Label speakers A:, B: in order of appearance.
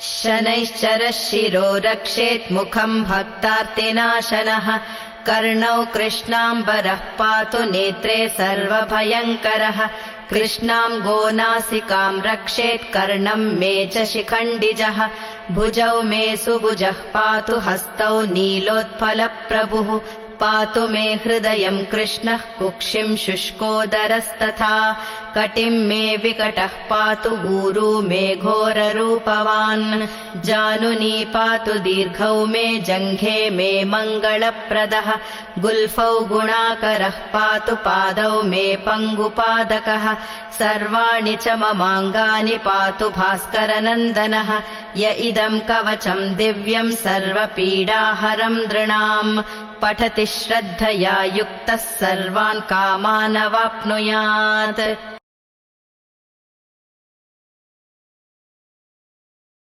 A: शनैश्चरः शिरो रक्षेत् मुखम् भक्तार्तिनाशनः कर्णौ कृष्णाम्बरः पातु नेत्रे सर्वभयङ्करः कृष्णाम् गोनासिकाम् रक्षेत् कर्णम् मे च शिखण्डिजः भुजौ मे सुभुजः पातु हस्तौ नीलोत्पलप्रभुः पातु मे हृदयम् कृष्णः कुक्षिम् शुष्कोदरस्तथा कटिम् मे विकटः पातु ऊरू मे घोररूपवान् जानुनी पातु दीर्घौ मे जङ्घे मे मङ्गलप्रदः गुल्फौ गुणाकरः पातु पादौ मे पङ्गुपादकः सर्वाणि च ममाङ्गानि पातु भास्करनन्दनः य इदम् कवचम् दिव्यम् सर्वपीडाहरम् नृणाम् पठति श्रद्धया युक्तः सर्वान् कामानवाप्नुयात्।